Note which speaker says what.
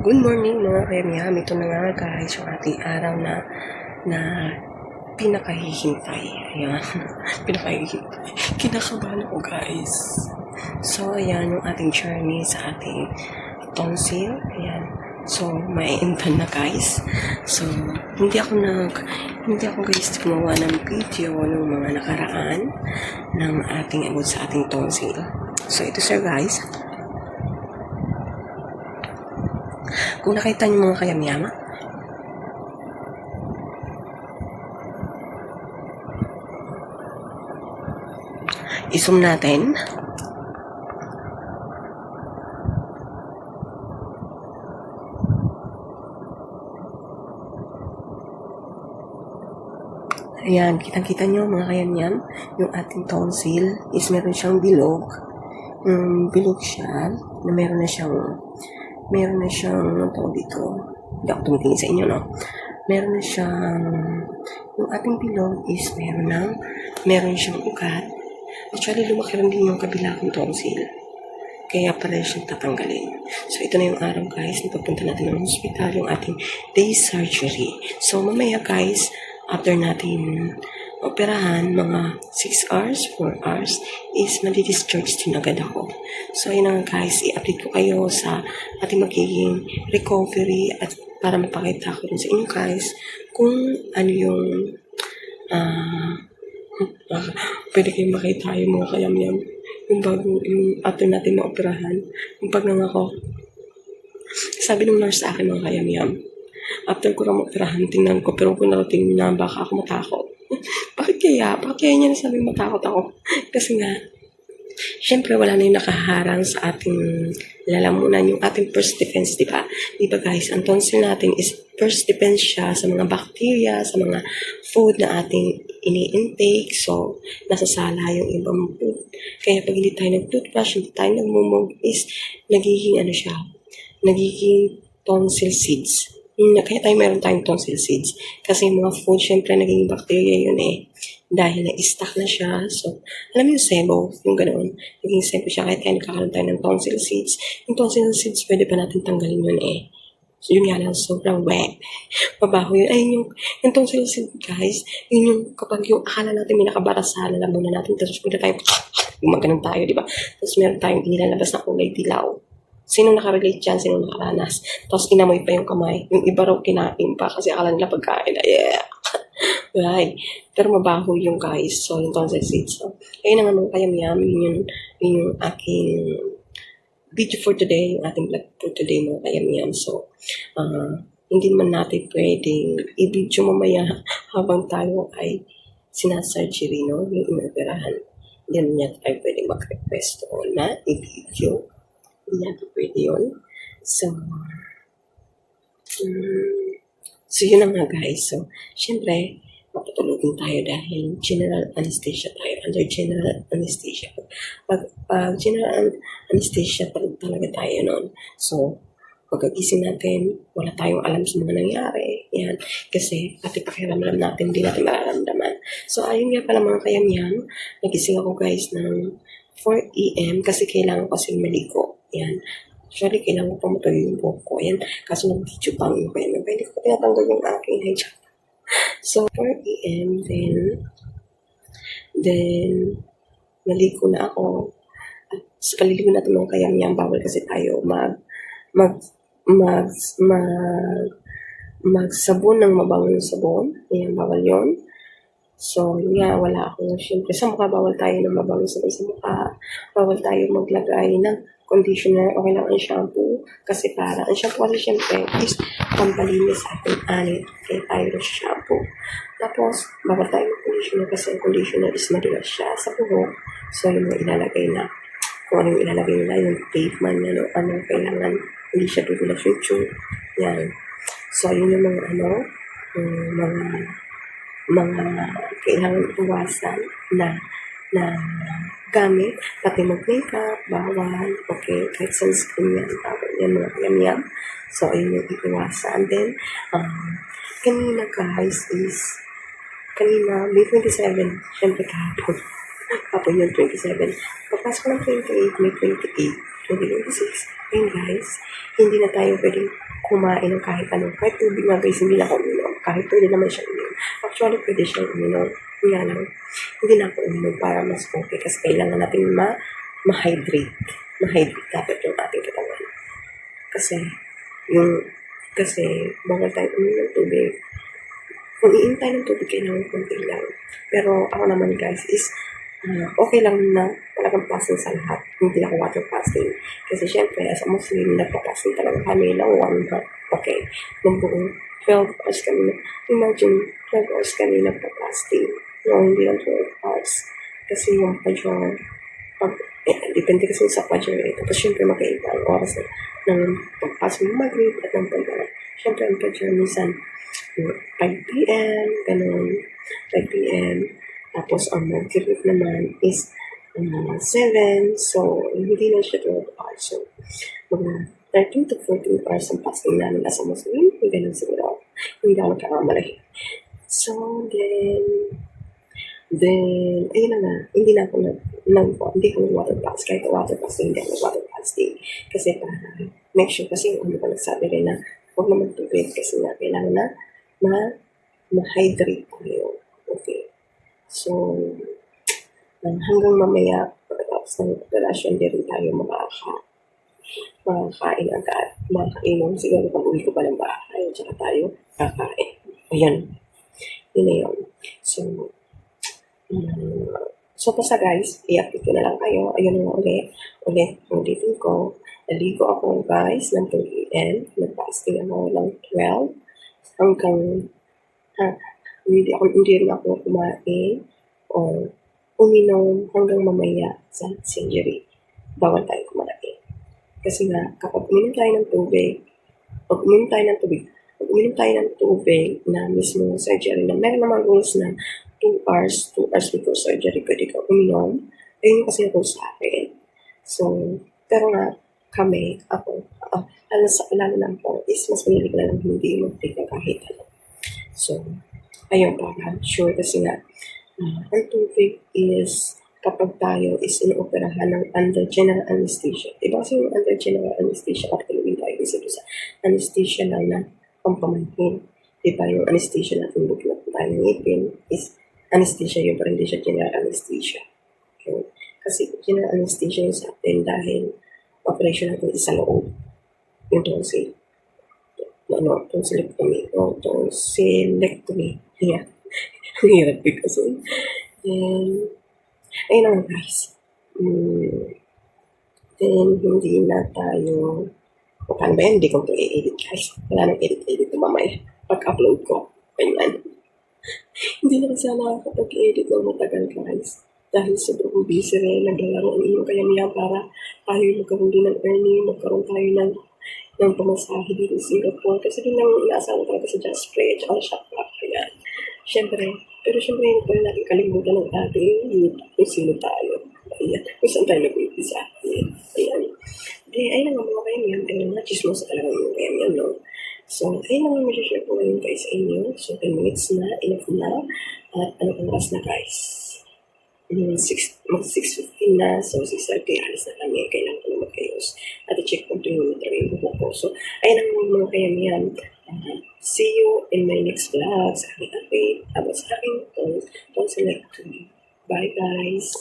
Speaker 1: Good morning mga kayamyam. Ito na nga guys yung ating araw na pinakahihintay. Ayan. Pinakahihintay. Kinakabahan ako guys. So ayan yung ating journey sa ating tonsil. Ayan. So maiintan na guys. So hindi ako guys gumawa ng video ng mga nakaraan ng ating about sa ating tonsil. So ito sir guys. Kung nakita niyo mga kayamyama, i-zoom natin. Ayan, kitang-kita niyo mga kayamyam, yung ating tonsil is meron siyang bilog. Bilog siya, na meron na siyang tawag dito, hindi ako tumitingin sa inyo, no? Meron na siyang, yung ating bilog is meron siyang ugat. Actually, lumaki rin din yung kabila kong tonsil. Kaya pala siyang tatanggalin. So, ito na yung araw, guys. Napapunta natin ng hospital, yung ating day surgery. So, mamaya, guys, after natin operahan, mga 6 hours, 4 hours, is madi-discharge din agad ako. So, yun nga guys, i-update ko kayo sa ating magiging recovery at para mapakita ko rin sa inyo guys kung ano yung pwede kayong makita yung mga kayamyam yung after natin na-operahan, yung pagnangako. Sabi ng nurse sa akin mga kayamyam, after ko na ma-operahan, tingnan ko, pero kung narating na baka ako matakot. Bakit kaya? Bakit kaya niya nasabing matakot ako? Kasi nga, syempre wala na yung nakaharang sa ating lalamunan, yung ating first defense, di ba? Di ba guys, ang tonsil natin is first defense siya sa mga bacteria, sa mga food na ating ini-intake. So, nasasala yung ibang food. Kaya pag hindi tayo nag-toothbrush, hindi tayo nagmumog, is nagiging tonsil seeds. Kaya meron tayong tonsil seeds. Kasi yung mga food, syempre, naging bacteria yun eh. Dahil na-stuck na siya. So, alam mo yung sebo, yung ganoon. Naging sebo siya, kaya nagkakaroon tayo ng tonsil seeds. Yung tonsil seeds, pwede pa natin tanggalin yun eh. So, yun nga lang, sobrang wet. Mabaho yun. Ay, yung tonsil seeds, guys, yun yung kapag yung akala natin may nakabara sa lalamunan natin, tapos pwede tayo, gumaganon tayo, di ba? Tapos meron tayong inilalabas na kulay dilaw. Sino nakarelate dyan? Sino nakaranas? Tapos inamoy pa yung kamay. Yung iba raw kinain pa kasi akala nila pagkain. Yeah. Right. Pero mabaho yung guys. So, yung tonsil seeds. So, ayun na nga mga kayamyam. Yun yung aking video for today. Yung ating vlog for today mga kayamyam. So, hindi man natin pwedeng i-video mamaya habang tayo ay sinasurgery, no? Yung inoperahan. Hindi naman tayo pwedeng mag-request o na i-video. Hindi natin pwede yun. So, yun na nga guys. So, syempre, mapatulogin tayo dahil general anesthesia tayo. Under general anesthesia. Pag general anesthesia talaga tayo nun. So, pagkagising natin, wala tayong alam sa mga nangyari. Yan. Kasi, pati pakiramdam natin, hindi natin mararamdaman. So, ayun nga pala mga kayamyan. Nagising ako guys ng 4 AM kasi kailangan ko kasi maligo. Yan. Actually, kailangan ko pa matuloy yung buhok ko. Yan. Kaso nag-video pang ko yan. Hindi ko tinatanggal yung aking hijab. So, 4 AM, then, naligo na ako. At sa paliligo natin mga kayamyam, bawal kasi tayo magsabon ng mabangong sabon. Yan, bawal yon. So, nga, wala akong, syempre, sa mukha, bawal tayo ng mabangong sabon sa mukha. Bawal tayo maglagay ng conditioner o kailangan shampoo. Kasi ang shampoo kasi syempre is pampalinis sa ating anit. Kaya tayo ng shampoo. Tapos, bawal tayo ng conditioner kasi ang conditioner is madulas siya sa buhok. So, yung ilalagay na, kung ano yung ilalagay nila, yung tape man, ano kailangan, hindi siya dudulas yung tube. Yan. So, yun yung mga kailangan iwasan na gamit, pati mag-makeup, bawal, okay, kahit sunscreen yan, bawal yan, mga kayamyam. So, ayun yung iwasan. Then, kanina guys is, May 27, syempre kahapon, Tapos yung 27. Pagpasok ng 28, may 28, 26. Ayun guys, hindi na tayo pwedeng kumain ng kahit ano. Kahit tubig nga guys, hindi na ako uminom. Kahit pwede naman siya uminom. Actually, pwede siya uminom. Kaya lang, hindi na ako uminom para mas okay. Kasi kailangan natin ma-hydrate. Ma-hydrate dapat yung ating katawan. Kasi bawal tayo uminom ng tubig. Kung iin tayo ng tubig, kailangan konti lang. Pero ako naman guys is, okay lang na talagang fasting sa lahat. Hindi ako water fasting. Kasi syempre, as a Muslim, nagpa-fasting talaga kami ng 1 month. Okay. Nung buong 12 hours kami na, imagine, 12 hours kami nagpa-fasting. No, hindi lang 12 hours. Kasi yung Fajr, depende kasi sa Fajr eh. Tapos syempre magkaiba ang oras ng pagpasok ng Maghrib at ng Fajr. Syempre ang Fajr minsan 5 p.m. ganun. 5 p.m. Tapos ang Maghrib naman is 7. So, hindi na siya 12 hours. So, mga 13 to 14 hours ang fasting namin as a Muslim. Ganun siguro. Hindi ako nagkakamali. So, then, ayun na nga, hindi na ako hindi ako water fast. Kahit water fasting, hindi ako water fasting. Kasi para make sure, kasi yung ano pa nagsabi rin na huwag naman tubig kasi nga kailangan na ma-hydrate tayo. Okay. So, hanggang mamaya, pagkatapos ng operasyon, di rin tayo makakain agad. Makakainom. Siguro pag uwi ko pa ng bahay, tsaka tayo kakain. Ayan. Yun na yun. So, basta guys, i-update ko na lang kayo. Ayun na ulitin ko. Naligo ako guys ng 2 a.m. Nag-fasting ako ng 12 hanggang hindi rin ako kumain o uminom hanggang mamaya sa surgery. Bawal tayo kumain. Kasi nga, kapag uminom tayo ng tubig na mismo surgery na meron naman rules na 2 hours before surgery pwede ka uminom. Ayun kasi yung rules sa akin. So, pero nga, lalo na po is mas pinili ko na lang hindi mag-take na kahit ano. So, ayun para sure kasi nga, ang tubig is kapag tayo is inooperahan ng under general anesthesia. Diba kasi yung under general anesthesia, actually tayo isa sa anesthesia lang na pampamanhin. Diba yung anesthesia natin buklat tayo ng ipin is anesthesia yun, pero hindi siya general anesthesia. Okay. Kasi general anesthesia yung sa atin dahil operation natin is sa loob. Yung tonsillectomy. Yeah. Hirap kasi. And, ayun naman guys. Then, hindi na tayo, paano ba yan? Hindi ko ito i-edit guys. Wala nang edit mamaya. Pag-upload ko. Ganyan. Hindi na kasi nakakapag-edit ng matagal guys. Dahil sobrang busy rin, naglalaro ang inyong kayamihan para tayo magkaroon din ng earning, magkaroon tayo ng pamasahe dito sa Singapore. Kasi din lang inaasahan talaga sa Just Pray at Shopback. Kaya, syempre, hindi pa rin natin kalimutan ng ating YouTube kung sino tayo. Ayan, kung saan tayo nag-umpisa. Ayan. Ayun lang ang mga kayamihan. Ayun na, chismosa talaga yung kayamihan, no? So, ayun lang ang mag-share ko ngayon guys sa inyo. So, 10 minutes na, enough na. At anong oras na guys? 6:15 na, so 6:30, alis na kami, kailangan ko na mag-ayos at i-check kung ito yung train ko po. So, ayun ang mga kayamihan. See you in my next vlog sa aking update about sa aking tonsillectomy. Bye guys!